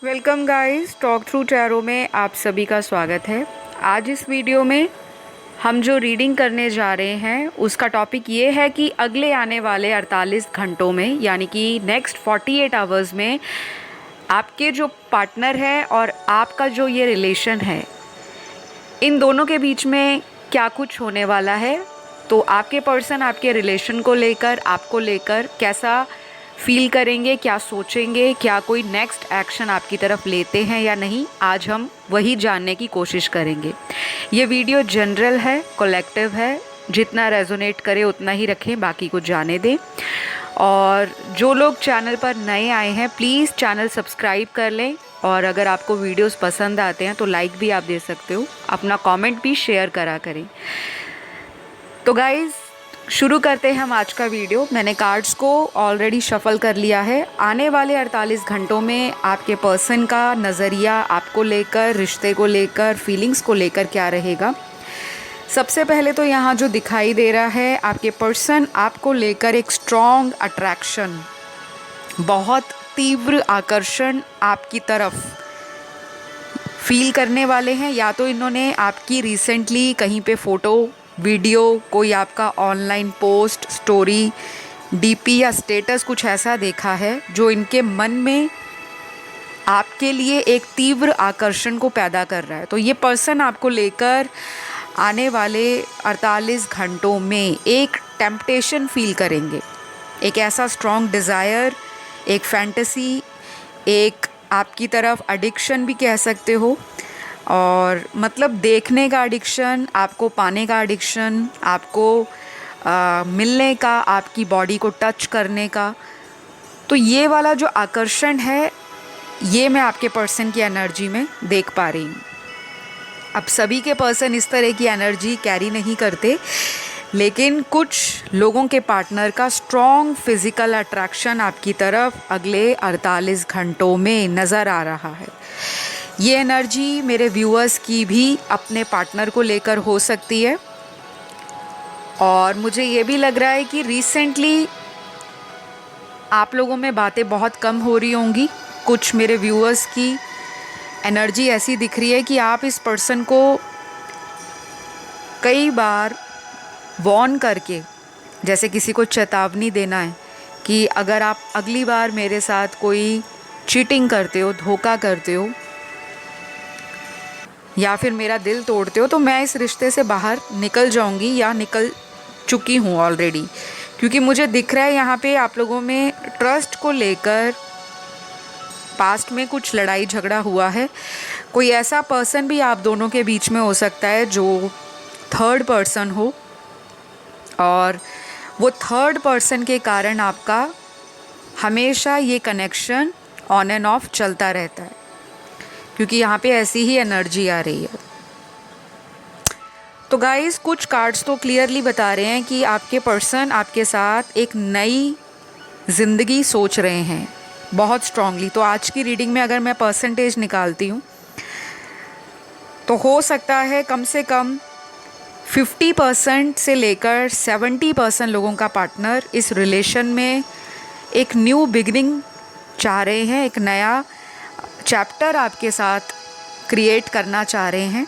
Welcome guys, talk through tarot में आप सभी का स्वागत है। आज इस वीडियो में हम जो रीडिंग करने जा रहे हैं उसका टॉपिक ये है कि अगले आने वाले 48 घंटों में यानी कि नेक्स्ट 48 आवर्स में आपके जो पार्टनर है और आपका जो ये रिलेशन है, इन दोनों के बीच में क्या कुछ होने वाला है। तो आपके पर्सन आपके रिलेशन को लेकर, आपको लेकर कैसा फील करेंगे, क्या सोचेंगे, क्या कोई नेक्स्ट एक्शन आपकी तरफ लेते हैं या नहीं, आज हम वही जानने की कोशिश करेंगे। ये वीडियो जनरल है, कलेक्टिव है, जितना रेजोनेट करे उतना ही रखें, बाकी को जाने दें। और जो लोग चैनल पर नए आए हैं प्लीज़ चैनल सब्सक्राइब कर लें, और अगर आपको वीडियोस पसंद आते हैं तो लाइक भी आप दे सकते हो, अपना कमेंट भी शेयर करा करें। तो गाइज़ शुरू करते हैं हम आज का वीडियो। मैंने कार्ड्स को ऑलरेडी शफल कर लिया है। आने वाले 48 घंटों में आपके पर्सन का नज़रिया आपको लेकर, रिश्ते को लेकर, फीलिंग्स को लेकर क्या रहेगा। सबसे पहले तो यहाँ जो दिखाई दे रहा है, आपके पर्सन आपको लेकर एक स्ट्रॉन्ग अट्रैक्शन, बहुत तीव्र आकर्षण आपकी तरफ फील करने वाले हैं। या तो इन्होंने आपकी रिसेंटली कहीं पे फ़ोटो, वीडियो, कोई आपका ऑनलाइन पोस्ट, स्टोरी, डीपी या स्टेटस कुछ ऐसा देखा है जो इनके मन में आपके लिए एक तीव्र आकर्षण को पैदा कर रहा है। तो ये पर्सन आपको लेकर आने वाले 48 घंटों में एक टेम्पटेशन फील करेंगे, एक ऐसा स्ट्रॉन्ग डिज़ायर, एक फैंटेसी, एक आपकी तरफ एडिक्शन भी कह सकते हो। और मतलब देखने का एडिक्शन, आपको पाने का एडिक्शन, आपको मिलने का, आपकी बॉडी को टच करने का। तो ये वाला जो आकर्षण है, ये मैं आपके पर्सन की एनर्जी में देख पा रही हूँ। अब सभी के पर्सन इस तरह की एनर्जी कैरी नहीं करते, लेकिन कुछ लोगों के पार्टनर का स्ट्रॉन्ग फिजिकल अट्रैक्शन आपकी तरफ अगले 48 घंटों में नज़र आ रहा है। ये एनर्जी मेरे व्यूअर्स की भी अपने पार्टनर को लेकर हो सकती है। और मुझे ये भी लग रहा है कि रिसेंटली आप लोगों में बातें बहुत कम हो रही होंगी। कुछ मेरे व्यूअर्स की एनर्जी ऐसी दिख रही है कि आप इस पर्सन को कई बार वॉर्न करके, जैसे किसी को चेतावनी देना है कि अगर आप अगली बार मेरे साथ कोई चीटिंग करते हो, धोखा करते हो या फिर मेरा दिल तोड़ते हो, तो मैं इस रिश्ते से बाहर निकल जाऊंगी या निकल चुकी हूँ ऑलरेडी। क्योंकि मुझे दिख रहा है यहाँ पे आप लोगों में ट्रस्ट को लेकर पास्ट में कुछ लड़ाई झगड़ा हुआ है। कोई ऐसा पर्सन भी आप दोनों के बीच में हो सकता है जो थर्ड पर्सन हो, और वो थर्ड पर्सन के कारण आपका हमेशा ये कनेक्शन ऑन एंड ऑफ चलता रहता है, क्योंकि यहाँ पे ऐसी ही एनर्जी आ रही है। तो गाइस कुछ कार्ड्स तो क्लियरली बता रहे हैं कि आपके पर्सन आपके साथ एक नई ज़िंदगी सोच रहे हैं बहुत स्ट्रांगली। तो आज की रीडिंग में अगर मैं परसेंटेज निकालती हूँ तो हो सकता है कम से कम 50% से लेकर 70% लोगों का पार्टनर इस रिलेशन में एक न्यू बिगिनिंग चाह रहे हैं, एक नया चैप्टर आपके साथ क्रिएट करना चाह रहे हैं।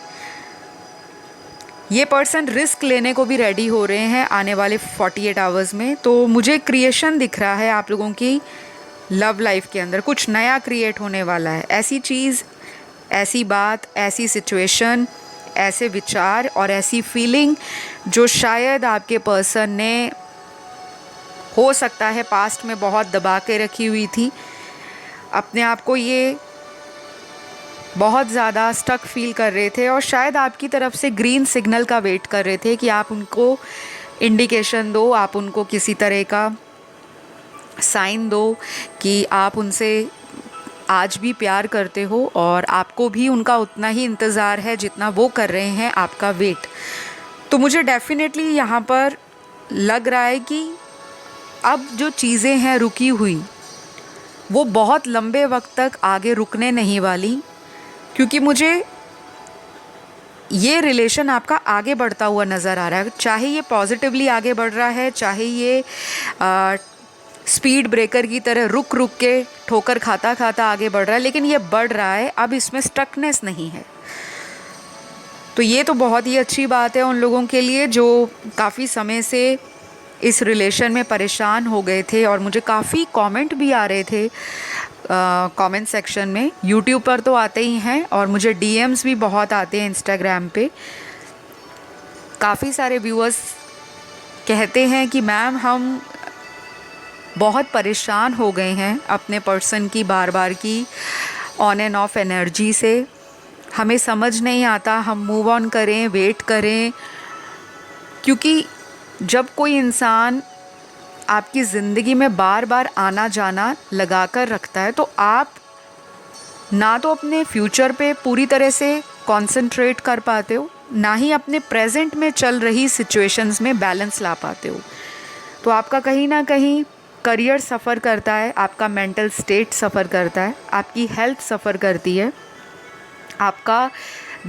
ये पर्सन रिस्क लेने को भी रेडी हो रहे हैं आने वाले 48 आवर्स में। तो मुझे क्रिएशन दिख रहा है आप लोगों की लव लाइफ के अंदर, कुछ नया क्रिएट होने वाला है। ऐसी चीज़, ऐसी बात, ऐसी सिचुएशन, ऐसे विचार और ऐसी फीलिंग जो शायद आपके पर्सन ने, हो सकता है पास्ट में बहुत दबा के रखी हुई थी, अपने आप को ये बहुत ज़्यादा स्टक फील कर रहे थे और शायद आपकी तरफ से ग्रीन सिग्नल का वेट कर रहे थे कि आप उनको इंडिकेशन दो, आप उनको किसी तरह का साइन दो कि आप उनसे आज भी प्यार करते हो और आपको भी उनका उतना ही इंतज़ार है जितना वो कर रहे हैं आपका वेट। तो मुझे डेफिनेटली यहाँ पर लग रहा है कि अब जो चीज़ें हैं रुकी हुई, वो बहुत लंबे वक्त तक आगे रुकने नहीं वाली, क्योंकि मुझे ये रिलेशन आपका आगे बढ़ता हुआ नज़र आ रहा है। चाहे ये पॉजिटिवली आगे बढ़ रहा है, चाहे ये स्पीड ब्रेकर की तरह रुक रुक के ठोकर खाता खाता आगे बढ़ रहा है, लेकिन ये बढ़ रहा है, अब इसमें स्टकनेस नहीं है। तो ये तो बहुत ही अच्छी बात है उन लोगों के लिए जो काफ़ी समय से इस रिलेशन में परेशान हो गए थे। और मुझे काफ़ी कमेंट भी आ रहे थे कमेंट सेक्शन में, यूट्यूब पर तो आते ही हैं और मुझे डीएम्स भी बहुत आते हैं इंस्टाग्राम पे। काफ़ी सारे व्यूअर्स कहते हैं कि मैम हम बहुत परेशान हो गए हैं अपने पर्सन की बार बार की ऑन एंड ऑफ एनर्जी से, हमें समझ नहीं आता हम मूव ऑन करें, वेट करें। क्योंकि जब कोई इंसान आपकी ज़िंदगी में बार बार आना जाना लगा कर रखता है तो आप ना तो अपने फ्यूचर पे पूरी तरह से कंसंट्रेट कर पाते हो, ना ही अपने प्रेजेंट में चल रही सिचुएशंस में बैलेंस ला पाते हो। तो आपका कहीं ना कहीं करियर सफ़र करता है, आपका मेंटल स्टेट सफ़र करता है, आपकी हेल्थ सफ़र करती है, आपका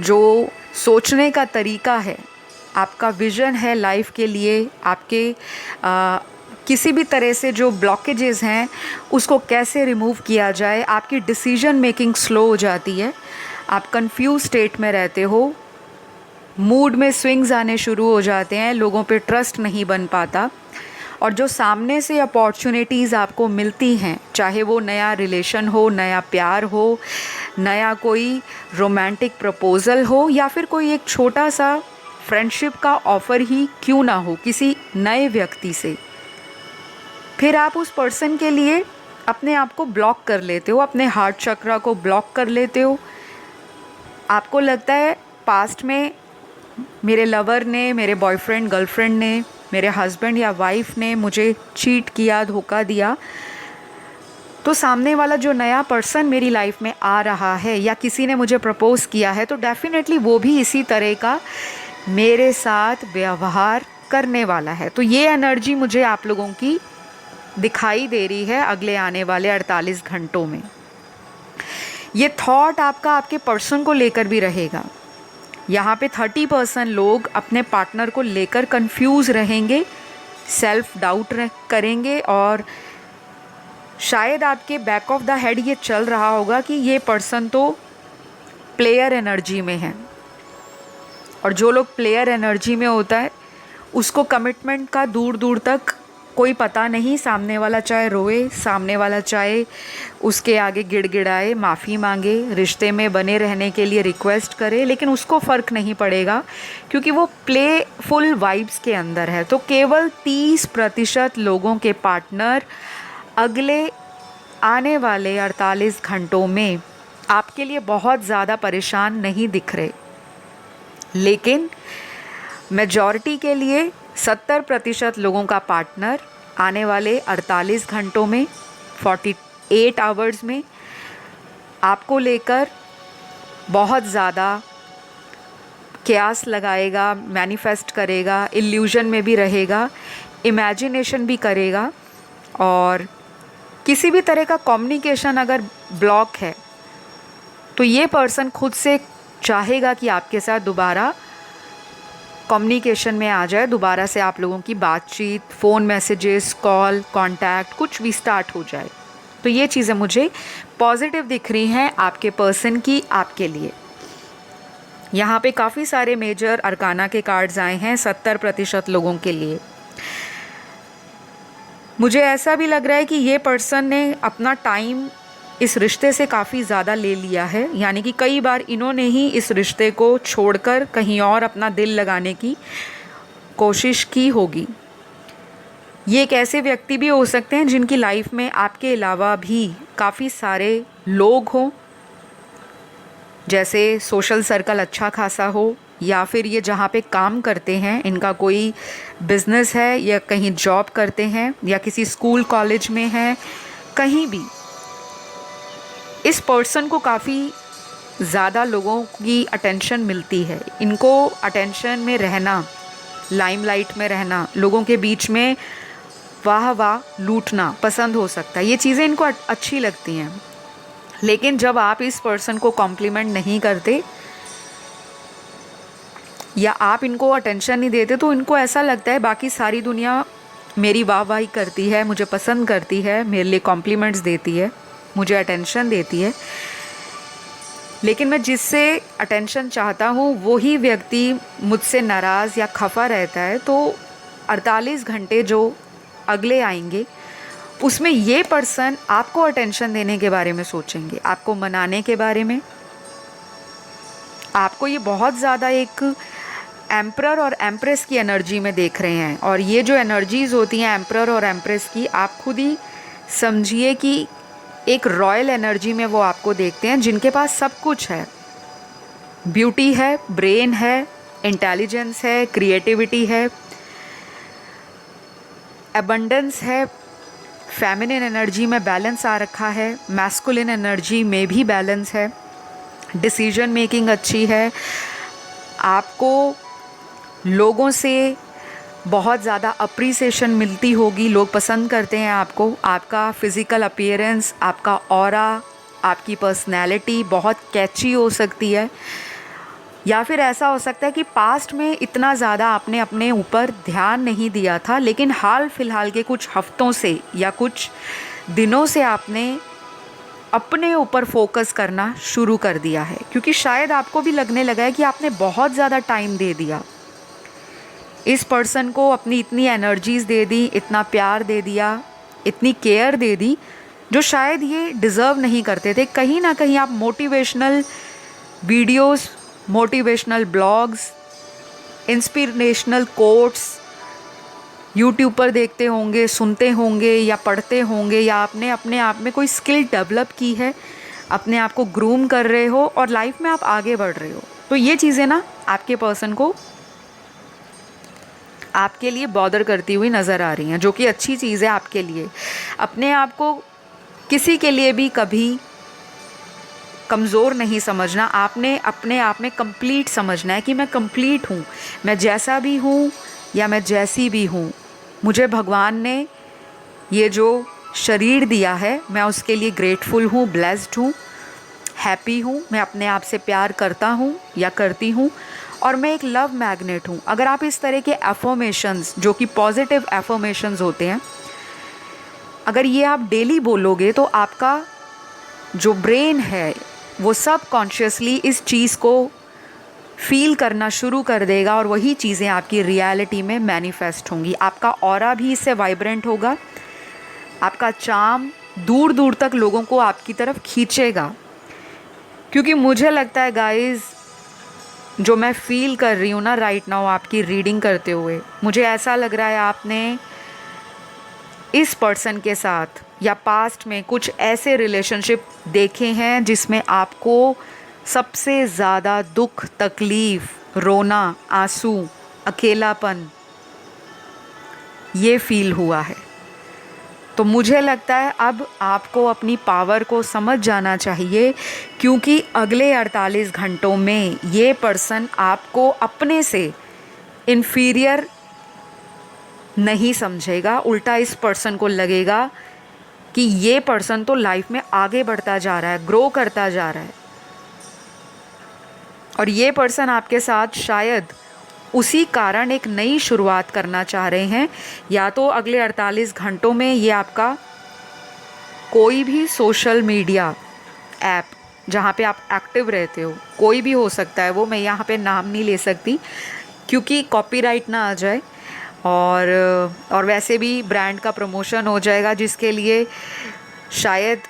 जो सोचने का तरीका है, आपका विज़न है लाइफ के लिए, आपके किसी भी तरह से जो ब्लॉकेजेस हैं उसको कैसे रिमूव किया जाए, आपकी डिसीजन मेकिंग स्लो हो जाती है, आप कंफ्यूज स्टेट में रहते हो, मूड में स्विंग्स आने शुरू हो जाते हैं, लोगों पे ट्रस्ट नहीं बन पाता। और जो सामने से अपॉर्चुनिटीज़ आपको मिलती हैं, चाहे वो नया रिलेशन हो, नया प्यार हो, नया कोई रोमांटिक प्रपोज़ल हो, या फिर कोई एक छोटा सा फ्रेंडशिप का ऑफ़र ही क्यों ना हो किसी नए व्यक्ति से, फिर आप उस पर्सन के लिए अपने आप को ब्लॉक कर लेते हो, अपने हार्ट चक्रा को ब्लॉक कर लेते हो। आपको लगता है पास्ट में मेरे लवर ने, मेरे बॉयफ्रेंड गर्लफ्रेंड ने, मेरे हस्बैंड या वाइफ ने मुझे चीट किया, धोखा दिया, तो सामने वाला जो नया पर्सन मेरी लाइफ में आ रहा है या किसी ने मुझे प्रपोज़ किया है तो डेफिनेटली वो भी इसी तरह का मेरे साथ व्यवहार करने वाला है। तो ये एनर्जी मुझे आप लोगों की दिखाई दे रही है अगले आने वाले 48 घंटों में। ये थॉट आपका आपके पर्सन को लेकर भी रहेगा। यहाँ पे 30% लोग अपने पार्टनर को लेकर कंफ्यूज रहेंगे, सेल्फ डाउट करेंगे, और शायद आपके बैक ऑफ द हेड ये चल रहा होगा कि ये पर्सन तो प्लेयर एनर्जी में है। और जो लोग प्लेयर एनर्जी में होता है उसको कमिटमेंट का दूर दूर तक कोई पता नहीं, सामने वाला चाहे रोए, सामने वाला चाहे उसके आगे गिड़गिड़ाए, माफ़ी मांगे, रिश्ते में बने रहने के लिए रिक्वेस्ट करे, लेकिन उसको फ़र्क नहीं पड़ेगा क्योंकि वो प्लेफुल वाइब्स के अंदर है। तो केवल 30% लोगों के पार्टनर अगले आने वाले 48 घंटों में आपके लिए बहुत ज़्यादा परेशान नहीं दिख रहे, लेकिन मेजॉरिटी के लिए 70% लोगों का पार्टनर आने वाले 48 घंटों में, 48 आवर्स में आपको लेकर बहुत ज़्यादा क्यास लगाएगा, मैनिफेस्ट करेगा, इल्यूजन में भी रहेगा, इमेजिनेशन भी करेगा। और किसी भी तरह का कम्युनिकेशन अगर ब्लॉक है तो ये पर्सन खुद से चाहेगा कि आपके साथ दोबारा कम्युनिकेशन में आ जाए, दोबारा से आप लोगों की बातचीत, फ़ोन मैसेजेस, कॉल, कांटेक्ट कुछ भी स्टार्ट हो जाए। तो ये चीज़ें मुझे पॉजिटिव दिख रही हैं आपके पर्सन की, आपके लिए। यहाँ पे काफ़ी सारे मेजर अरकाना के कार्ड्स आए हैं 70% लोगों के लिए। मुझे ऐसा भी लग रहा है कि ये पर्सन ने अपना टाइम इस रिश्ते से काफ़ी ज़्यादा ले लिया है, यानी कि कई बार इन्होंने ही इस रिश्ते को छोड़कर कहीं और अपना दिल लगाने की कोशिश की होगी। ये एक ऐसे व्यक्ति भी हो सकते हैं जिनकी लाइफ में आपके अलावा भी काफ़ी सारे लोग हों, जैसे सोशल सर्कल अच्छा खासा हो, या फिर ये जहाँ पे काम करते हैं इनका कोई बिज़नेस है, या कहीं जॉब करते हैं, या किसी स्कूल कॉलेज में है, कहीं भी इस पर्सन को काफ़ी ज़्यादा लोगों की अटेंशन मिलती है। इनको अटेंशन में रहना, लाइमलाइट में रहना, लोगों के बीच में वाह वाह लूटना पसंद हो सकता है। ये चीज़ें इनको अच्छी लगती हैं, लेकिन जब आप इस पर्सन को कॉम्प्लीमेंट नहीं करते या आप इनको अटेंशन नहीं देते तो इनको ऐसा लगता है बाकी सारी दुनिया मेरी वाहवाही करती है, मुझे पसंद करती है, मेरे लिए कॉम्प्लीमेंट्स देती है, मुझे अटेंशन देती है, लेकिन मैं जिससे अटेंशन चाहता हूँ वही व्यक्ति मुझसे नाराज़ या खफा रहता है, तो 48 घंटे जो अगले आएंगे उसमें ये पर्सन आपको अटेंशन देने के बारे में सोचेंगे, आपको मनाने के बारे में। आपको ये बहुत ज़्यादा एक एम्परर और एम्प्रेस की एनर्जी में देख रहे हैं, और ये जो एनर्जीज़ होती हैं एम्परर और एम्प्रेस की, आप खुद ही समझिए कि एक रॉयल एनर्जी में वो आपको देखते हैं, जिनके पास सब कुछ है। ब्यूटी है, ब्रेन है, इंटेलिजेंस है, क्रिएटिविटी है, एबंडेंस है, फेमिनिन एनर्जी में बैलेंस आ रखा है, मैस्कुलिन एनर्जी में भी बैलेंस है, डिसीजन मेकिंग अच्छी है, आपको लोगों से बहुत ज़्यादा अप्रिसिएशन मिलती होगी, लोग पसंद करते हैं आपको, आपका फिज़िकल अपीयरेंस, आपका ऑरा, आपकी पर्सनैलिटी बहुत कैची हो सकती है। या फिर ऐसा हो सकता है कि पास्ट में इतना ज़्यादा आपने अपने ऊपर ध्यान नहीं दिया था, लेकिन हाल फिलहाल के कुछ हफ्तों से या कुछ दिनों से आपने अपने ऊपर फोकस करना शुरू कर दिया है, क्योंकि शायद आपको भी लगने लगा है कि आपने बहुत ज़्यादा टाइम दे दिया इस पर्सन को, अपनी इतनी एनर्जीज़ दे दी, इतना प्यार दे दिया, इतनी केयर दे दी, जो शायद ये डिज़र्व नहीं करते थे। कहीं ना कहीं आप motivational videos, motivational blogs, inspirational quotes YouTube पर देखते होंगे, सुनते होंगे या पढ़ते होंगे, या आपने अपने आप में कोई स्किल डेवलप की है, अपने आप को ग्रूम कर रहे हो और लाइफ में आप आगे बढ़ रहे हो। तो ये चीज़ें ना आपके पर्सन को आपके लिए बॉदर करती हुई नज़र आ रही हैं, जो कि अच्छी चीज़ है आपके लिए। अपने आप को किसी के लिए भी कभी कमज़ोर नहीं समझना, आपने अपने आप में कंप्लीट समझना है कि मैं कंप्लीट हूँ, मैं जैसा भी हूँ या मैं जैसी भी हूँ, मुझे भगवान ने ये जो शरीर दिया है मैं उसके लिए ग्रेटफुल हूँ, ब्लेस्ड हूँ, हैप्पी हूँ, मैं अपने आप से प्यार करता हूँ या करती हूँ, और मैं एक लव मैग्नेट हूँ। अगर आप इस तरह के एफर्मेशंस, जो कि पॉजिटिव एफर्मेशंस होते हैं, अगर ये आप डेली बोलोगे तो आपका जो ब्रेन है वो सब कॉन्शियसली इस चीज़ को फील करना शुरू कर देगा, और वही चीज़ें आपकी रियलिटी में मैनिफेस्ट होंगी। आपका ऑरा भी इससे वाइब्रेंट होगा, आपका चार्म दूर दूर तक लोगों को आपकी तरफ खींचेगा। क्योंकि मुझे लगता है गाइस, जो मैं फील कर रही हूँ ना राइट नाउ आपकी रीडिंग करते हुए, मुझे ऐसा लग रहा है आपने इस पर्सन के साथ या पास्ट में कुछ ऐसे रिलेशनशिप देखे हैं जिसमें आपको सबसे ज़्यादा दुख, तकलीफ़, रोना, आंसू, अकेलापन ये फील हुआ है। तो मुझे लगता है अब आपको अपनी पावर को समझ जाना चाहिए, क्योंकि अगले 48 घंटों में ये पर्सन आपको अपने से इन्फीरियर नहीं समझेगा। उल्टा इस पर्सन को लगेगा कि ये पर्सन तो लाइफ में आगे बढ़ता जा रहा है, ग्रो करता जा रहा है, और ये पर्सन आपके साथ शायद उसी कारण एक नई शुरुआत करना चाह रहे हैं। या तो अगले 48 घंटों में ये आपका कोई भी सोशल मीडिया ऐप जहाँ पे आप एक्टिव रहते हो, कोई भी हो सकता है वो, मैं यहाँ पे नाम नहीं ले सकती क्योंकि कॉपीराइट ना आ जाए, और वैसे भी ब्रांड का प्रमोशन हो जाएगा, जिसके लिए शायद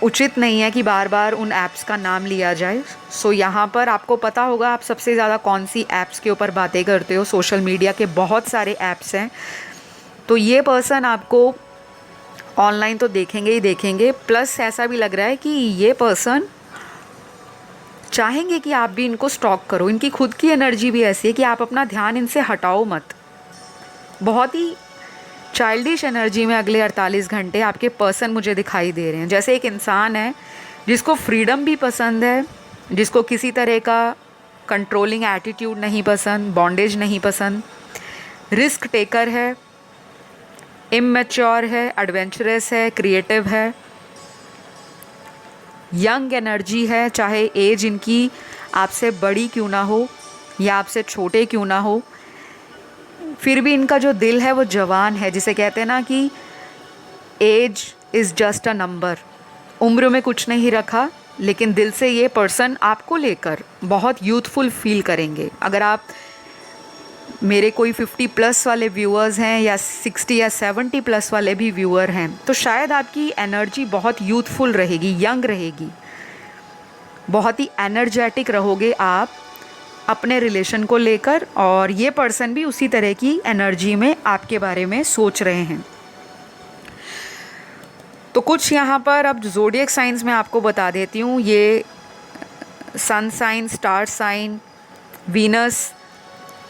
उचित नहीं है कि बार बार उन ऐप्स का नाम लिया जाए। सो यहाँ पर आपको पता होगा आप सबसे ज़्यादा कौन सी ऐप्स के ऊपर बातें करते हो। सोशल मीडिया के बहुत सारे ऐप्स हैं, तो ये पर्सन आपको ऑनलाइन तो देखेंगे ही देखेंगे, प्लस ऐसा भी लग रहा है कि ये पर्सन चाहेंगे कि आप भी इनको स्टॉक करो। इनकी खुद की एनर्जी भी ऐसी है कि आप अपना ध्यान इनसे हटाओ मत। बहुत ही चाइल्डिश एनर्जी में अगले 48 घंटे आपके पर्सन मुझे दिखाई दे रहे हैं। जैसे एक इंसान है जिसको फ्रीडम भी पसंद है, जिसको किसी तरह का कंट्रोलिंग एटीट्यूड नहीं पसंद, बॉन्डेज नहीं पसंद, रिस्क टेकर है, इमैच्योर है, एडवेंचरस है, क्रिएटिव है, यंग एनर्जी है, चाहे एज इनकी आपसे बड़ी क्यों ना हो या आपसे छोटे क्यों ना हो, फिर भी इनका जो दिल है वो जवान है, जिसे कहते हैं ना कि age is just a number, उम्र में कुछ नहीं रखा, लेकिन दिल से ये पर्सन आपको लेकर बहुत यूथफुल फील करेंगे। अगर आप मेरे कोई 50 प्लस वाले व्यूअर्स हैं या 60 या 70 प्लस वाले भी व्यूअर हैं, तो शायद आपकी एनर्जी बहुत यूथफुल रहेगी, यंग रहेगी, बहुत ही एनर्जेटिक रहोगे आप अपने रिलेशन को लेकर, और ये पर्सन भी उसी तरह की एनर्जी में आपके बारे में सोच रहे हैं। तो कुछ यहाँ पर अब ज़ोडिएक साइंस में आपको बता देती हूँ। ये sun sign, star sign, Venus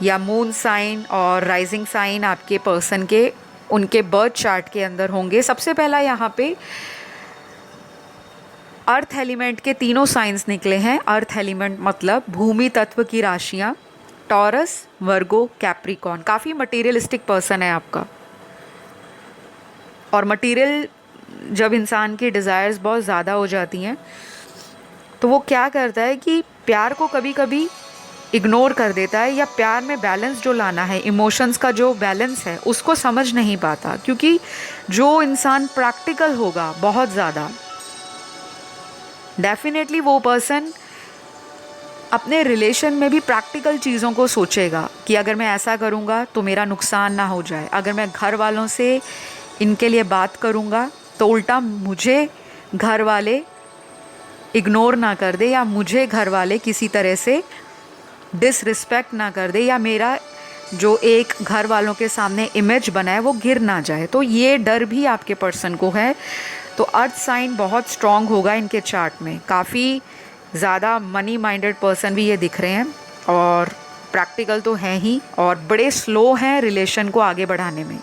या मून साइन और राइजिंग साइन आपके पर्सन के उनके बर्थ चार्ट के अंदर होंगे। सबसे पहला यहाँ पे अर्थ एलिमेंट के तीनों साइंस निकले हैं। अर्थ एलिमेंट मतलब भूमि तत्व की राशियाँ, टॉरस, वर्गो, कैप्रिकॉर्न। काफ़ी मटेरियलिस्टिक पर्सन है आपका, और मटेरियल जब इंसान की डिज़ायर्स बहुत ज़्यादा हो जाती हैं तो वो क्या करता है कि प्यार को कभी कभी इग्नोर कर देता है, या प्यार में बैलेंस जो लाना है, इमोशंस का जो बैलेंस है उसको समझ नहीं पाता। क्योंकि जो इंसान प्रैक्टिकल होगा बहुत ज़्यादा, डेफिनेटली वो पर्सन अपने रिलेशन में भी प्रैक्टिकल चीज़ों को सोचेगा कि अगर मैं ऐसा करूँगा तो मेरा नुकसान ना हो जाए, अगर मैं घर वालों से इनके लिए बात करूँगा तो उल्टा मुझे घर वाले इग्नोर ना कर दे, या मुझे घर वाले किसी तरह से डिसरिस्पेक्ट ना कर दे, या मेरा जो एक घर वालों के सामने इमेज बना है वो गिर ना जाए। तो ये डर भी आपके पर्सन को है। तो अर्थ साइन बहुत स्ट्रॉन्ग होगा इनके चार्ट में। काफ़ी ज़्यादा मनी माइंडेड पर्सन भी ये दिख रहे हैं, और प्रैक्टिकल तो हैं ही, और बड़े स्लो हैं रिलेशन को आगे बढ़ाने में।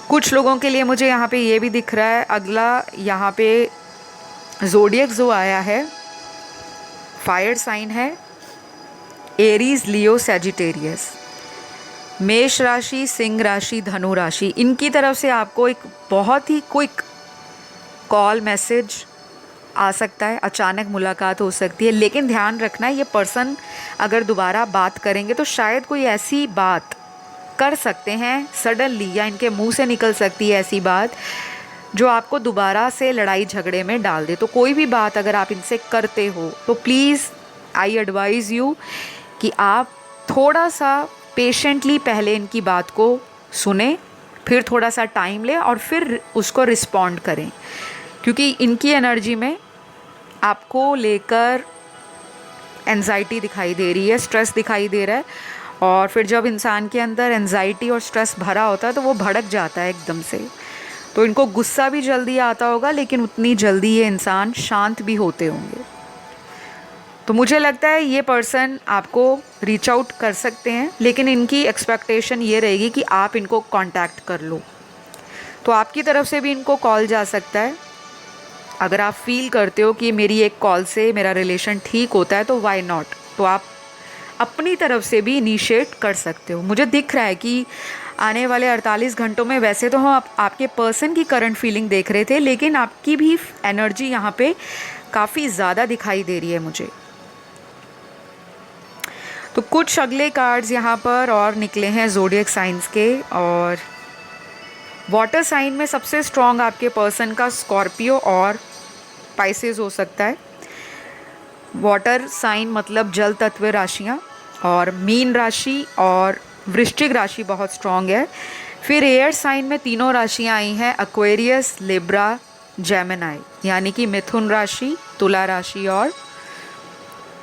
कुछ लोगों के लिए मुझे यहाँ पे ये भी दिख रहा है। अगला यहाँ पे ज़ोडिएक जो आया है फायर साइन है, एरीज, लियो, सैजिटेरियस। मेष राशि, सिंह राशि, धनु राशि, इनकी तरफ से आपको एक बहुत ही क्विक कॉल मैसेज आ सकता है, अचानक मुलाकात हो सकती है। लेकिन ध्यान रखना, ये पर्सन अगर दोबारा बात करेंगे तो शायद कोई ऐसी बात कर सकते हैं सडनली, या इनके मुंह से निकल सकती है ऐसी बात जो आपको दोबारा से लड़ाई झगड़े में डाल दे। तो कोई भी बात अगर आप इनसे करते हो तो प्लीज़ आई एडवाइज़ यू कि आप थोड़ा सा पेशेंटली पहले इनकी बात को सुने, फिर थोड़ा सा टाइम लें और फिर उसको रिस्पॉन्ड करें। क्योंकि इनकी एनर्जी में आपको लेकर एंजाइटी दिखाई दे रही है, स्ट्रेस दिखाई दे रहा है, और फिर जब इंसान के अंदर एंजाइटी और स्ट्रेस भरा होता है तो वो भड़क जाता है एकदम से। तो इनको गुस्सा भी जल्दी आता होगा, लेकिन उतनी जल्दी ये इंसान शांत भी होते होंगे। तो मुझे लगता है ये पर्सन आपको रीच आउट कर सकते हैं, लेकिन इनकी एक्सपेक्टेशन ये रहेगी कि आप इनको कांटेक्ट कर लो। तो आपकी तरफ से भी इनको कॉल जा सकता है। अगर आप फील करते हो कि मेरी एक कॉल से मेरा रिलेशन ठीक होता है तो वाई नॉट, तो आप अपनी तरफ से भी इनिशिएट कर सकते हो। मुझे दिख रहा है कि आने वाले 48 घंटों में, वैसे तो हम आपके पर्सन की करंट फीलिंग देख रहे थे, लेकिन आपकी भी एनर्जी यहाँ पे काफ़ी ज़्यादा दिखाई दे रही है मुझे। तो कुछ अगले कार्ड्स यहाँ पर और निकले हैं ज़ोडिएक साइंस के, और वाटर साइन में सबसे स्ट्रॉन्ग आपके पर्सन का स्कॉर्पियो और पाइसेस हो सकता है। वाटर साइन मतलब जल तत्व राशियाँ, और मीन राशि और वृश्चिक राशि बहुत स्ट्रॉन्ग है। फिर एयर साइन में तीनों राशियाँ आई हैं, एक्वेरियस, लिब्रा, जेमिनाई, यानी कि मिथुन राशि, तुला राशि और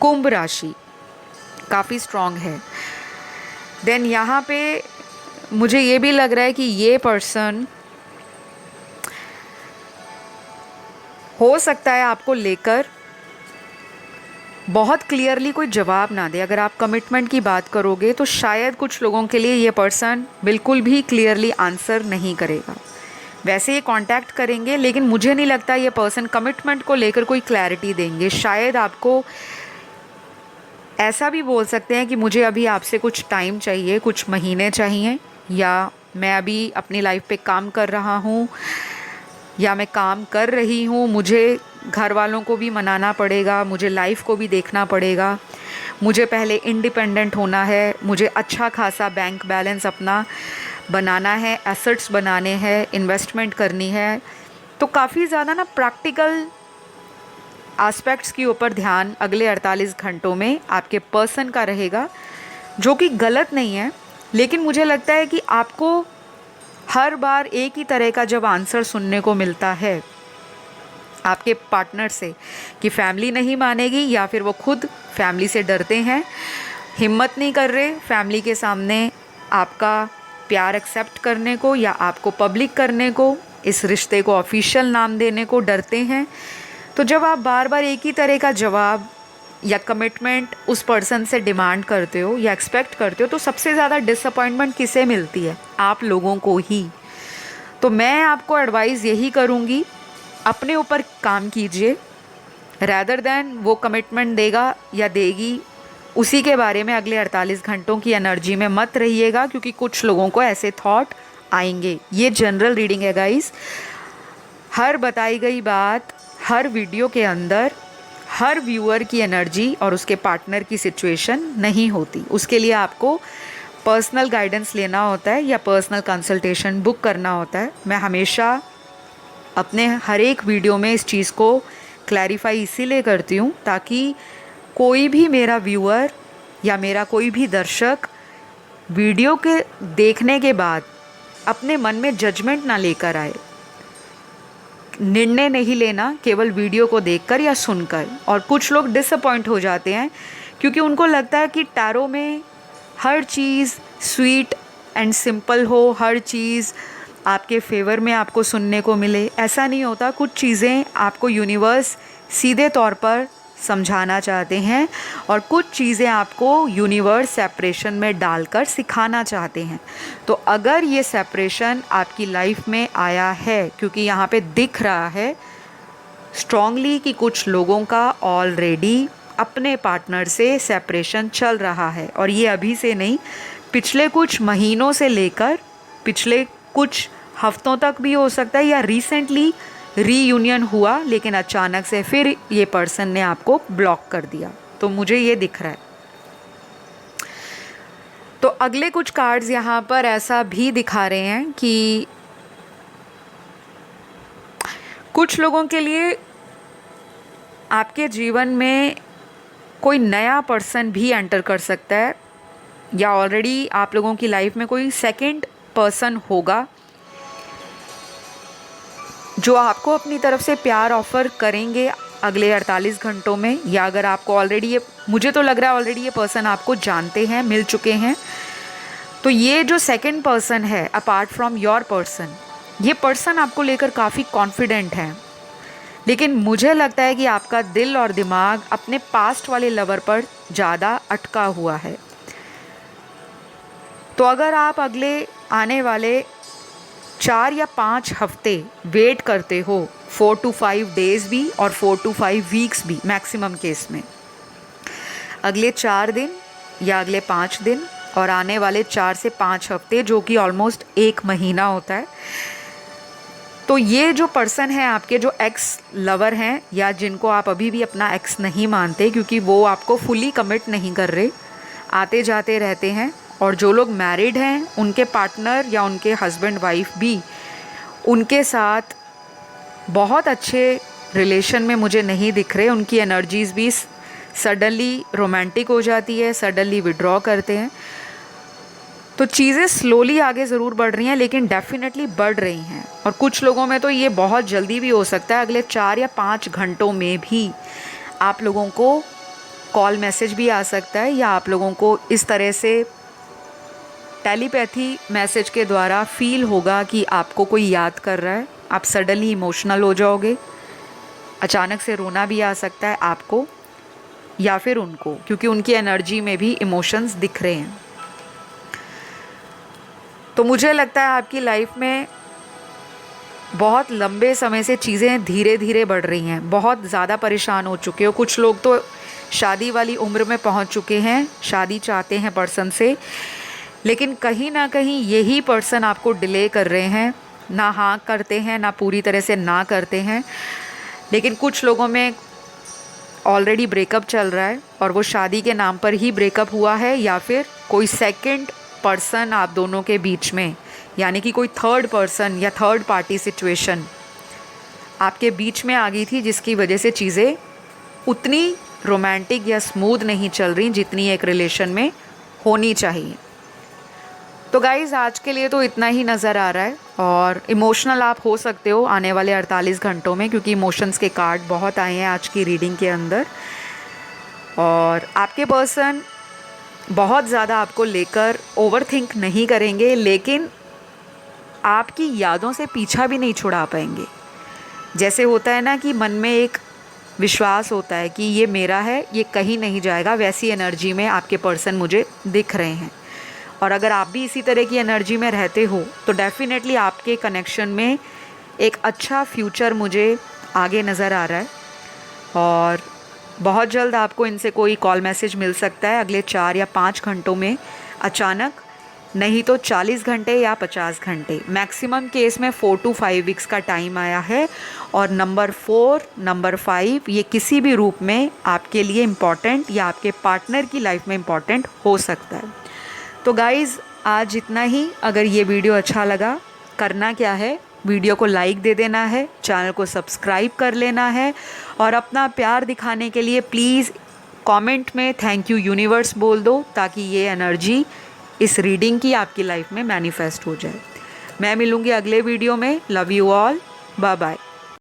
कुंभ राशि काफ़ी स्ट्रॉन्ग है। देन यहाँ पे मुझे ये भी लग रहा है कि ये पर्सन हो सकता है आपको लेकर बहुत क्लियरली कोई जवाब ना दे। अगर आप कमिटमेंट की बात करोगे तो शायद कुछ लोगों के लिए ये पर्सन बिल्कुल भी क्लियरली आंसर नहीं करेगा। वैसे ये कांटेक्ट करेंगे, लेकिन मुझे नहीं लगता ये पर्सन कमिटमेंट को लेकर कोई क्लैरिटी देंगे। शायद आपको ऐसा भी बोल सकते हैं कि मुझे अभी आपसे कुछ टाइम चाहिए, कुछ महीने चाहिए, या मैं अभी अपनी लाइफ पे काम कर रहा हूँ, या मैं काम कर रही हूँ, मुझे घर वालों को भी मनाना पड़ेगा, मुझे लाइफ को भी देखना पड़ेगा, मुझे पहले इंडिपेंडेंट होना है, मुझे अच्छा खासा बैंक बैलेंस अपना बनाना है, एसेट्स बनाने हैं, इन्वेस्टमेंट करनी है। तो काफ़ी ज़्यादा ना प्रैक्टिकल एस्पेक्ट्स के ऊपर ध्यान अगले 48 घंटों में आपके पर्सन का रहेगा, जो कि गलत नहीं है। लेकिन मुझे लगता है कि आपको हर बार एक ही तरह का जब आंसर सुनने को मिलता है आपके पार्टनर से कि फैमिली नहीं मानेगी, या फिर वो खुद फैमिली से डरते हैं, हिम्मत नहीं कर रहे फैमिली के सामने आपका प्यार एक्सेप्ट करने को या आपको पब्लिक करने को, इस रिश्ते को ऑफिशियल नाम देने को डरते हैं। तो जब आप बार बार एक ही तरह का जवाब या कमिटमेंट उस पर्सन से डिमांड करते हो या एक्सपेक्ट करते हो, तो सबसे ज़्यादा डिसअपॉइंटमेंट किसे मिलती है? आप लोगों को ही। तो मैं आपको एडवाइस यही करूँगी, अपने ऊपर काम कीजिए, रैदर दैन वो कमिटमेंट देगा या देगी उसी के बारे में अगले 48 घंटों की एनर्जी में मत रहिएगा, क्योंकि कुछ लोगों को ऐसे थॉट आएंगे। ये जनरल रीडिंग है गाइस। हर बताई गई बात, हर वीडियो के अंदर हर व्यूअर की एनर्जी और उसके पार्टनर की सिचुएशन नहीं होती। उसके लिए आपको पर्सनल गाइडेंस लेना होता है या पर्सनल कंसल्टेशन बुक करना होता है। मैं हमेशा अपने हर एक वीडियो में इस चीज़ को क्लैरिफाई इसीलिए करती हूँ ताकि कोई भी मेरा व्यूअर या मेरा कोई भी दर्शक वीडियो के देखने के बाद अपने मन में जजमेंट ना लेकर आए। निर्णय नहीं लेना केवल वीडियो को देखकर या सुनकर। और कुछ लोग डिसअपॉइंट हो जाते हैं क्योंकि उनको लगता है कि टैरो में हर चीज़ स्वीट एंड सिंपल हो, हर चीज़ आपके फेवर में आपको सुनने को मिले। ऐसा नहीं होता। कुछ चीज़ें आपको यूनिवर्स सीधे तौर पर समझाना चाहते हैं और कुछ चीज़ें आपको यूनिवर्स सेपरेशन में डालकर सिखाना चाहते हैं। तो अगर ये सेपरेशन आपकी लाइफ में आया है, क्योंकि यहाँ पे दिख रहा है स्ट्रांगली कि कुछ लोगों का ऑलरेडी अपने पार्टनर से सेपरेशन चल रहा है, और ये अभी से नहीं, पिछले कुछ महीनों से लेकर पिछले कुछ हफ्तों तक भी हो सकता है, या रिसेंटली रीयूनियन हुआ लेकिन अचानक से फिर ये पर्सन ने आपको ब्लॉक कर दिया। तो मुझे ये दिख रहा है। तो अगले कुछ कार्ड्स यहाँ पर ऐसा भी दिखा रहे हैं कि कुछ लोगों के लिए आपके जीवन में कोई नया पर्सन भी एंटर कर सकता है, या ऑलरेडी आप लोगों की लाइफ में कोई सेकंड पर्सन होगा जो आपको अपनी तरफ से प्यार ऑफ़र करेंगे अगले 48 घंटों में। या अगर आपको ऑलरेडी ये, मुझे तो लग रहा है ऑलरेडी ये पर्सन आपको जानते हैं, मिल चुके हैं। तो ये जो सेकंड पर्सन है अपार्ट फ्रॉम योर पर्सन, ये पर्सन आपको लेकर काफ़ी कॉन्फिडेंट है, लेकिन मुझे लगता है कि आपका दिल और दिमाग अपने पास्ट वाले लवर पर ज़्यादा अटका हुआ है। तो अगर आप अगले आने वाले 4 या 5 हफ्ते वेट करते हो, 4 to 5 डेज़ भी और 4 to 5 वीक्स भी मैक्सिमम केस में, अगले 4 दिन या अगले 5 दिन और आने वाले 4 से 5 हफ्ते, जो कि ऑलमोस्ट 1 महीना होता है, तो ये जो पर्सन है आपके, जो एक्स लवर हैं या जिनको आप अभी भी अपना एक्स नहीं मानते क्योंकि वो आपको फुली कमिट नहीं कर रहे, आते जाते रहते हैं, और जो लोग मैरिड हैं उनके पार्टनर या उनके हस्बैंड वाइफ भी उनके साथ बहुत अच्छे रिलेशन में मुझे नहीं दिख रहे। उनकी एनर्जीज़ भी सडनली रोमांटिक हो जाती है, सडनली विड्रॉ करते हैं। तो चीज़ें स्लोली आगे ज़रूर बढ़ रही हैं, लेकिन डेफिनेटली बढ़ रही हैं। और कुछ लोगों में तो ये बहुत जल्दी भी हो सकता है, अगले 4 या 5 घंटों में भी आप लोगों को कॉल मैसेज भी आ सकता है, या आप लोगों को इस तरह से टेलीपैथी मैसेज के द्वारा फील होगा कि आपको कोई याद कर रहा है। आप सडनली इमोशनल हो जाओगे, अचानक से रोना भी आ सकता है आपको या फिर उनको, क्योंकि उनकी एनर्जी में भी इमोशंस दिख रहे हैं। तो मुझे लगता है आपकी लाइफ में बहुत लंबे समय से चीज़ें धीरे धीरे बढ़ रही हैं, बहुत ज़्यादा परेशान हो चुके हो। कुछ लोग तो शादी वाली उम्र में पहुंच चुके हैं, शादी चाहते हैं पर्सन से, लेकिन कहीं ना कहीं यही पर्सन आपको डिले कर रहे हैं, ना हाँ करते हैं ना पूरी तरह से ना करते हैं। लेकिन कुछ लोगों में ऑलरेडी ब्रेकअप चल रहा है और वो शादी के नाम पर ही ब्रेकअप हुआ है, या फिर कोई सेकंड पर्सन आप दोनों के बीच में, यानी कि कोई थर्ड पर्सन या थर्ड पार्टी सिचुएशन आपके बीच में आ गई थी, जिसकी वजह से चीज़ें उतनी रोमांटिक या स्मूथ नहीं चल रही जितनी एक रिलेशन में होनी चाहिए। तो गाइज़ आज के लिए तो इतना ही नज़र आ रहा है, और इमोशनल आप हो सकते हो आने वाले 48 घंटों में, क्योंकि इमोशंस के कार्ड बहुत आए हैं आज की रीडिंग के अंदर। और आपके पर्सन बहुत ज़्यादा आपको लेकर ओवरथिंक नहीं करेंगे, लेकिन आपकी यादों से पीछा भी नहीं छुड़ा पाएंगे। जैसे होता है ना कि मन में एक विश्वास होता है कि ये मेरा है, ये कहीं नहीं जाएगा, वैसी एनर्जी में आपके पर्सन मुझे दिख रहे हैं। और अगर आप भी इसी तरह की एनर्जी में रहते हो तो डेफिनेटली आपके कनेक्शन में एक अच्छा फ्यूचर मुझे आगे नज़र आ रहा है, और बहुत जल्द आपको इनसे कोई कॉल मैसेज मिल सकता है अगले 4 या 5 घंटों में अचानक, नहीं तो 40 घंटे या 50 घंटे, मैक्सिमम केस में 4 to 5 वीक्स का टाइम आया है। और नंबर 4, नंबर 5 ये किसी भी रूप में आपके लिए इम्पॉर्टेंट या आपके पार्टनर की लाइफ में इम्पॉर्टेंट हो सकता है। तो गाइज़ आज इतना ही। अगर ये वीडियो अच्छा लगा, करना क्या है, वीडियो को लाइक दे देना है, चैनल को सब्सक्राइब कर लेना है, और अपना प्यार दिखाने के लिए प्लीज़ कमेंट में थैंक यू यूनिवर्स बोल दो, ताकि ये एनर्जी इस रीडिंग की आपकी लाइफ में मैनिफेस्ट हो जाए। मैं मिलूँगी अगले वीडियो में। Love you all, bye bye.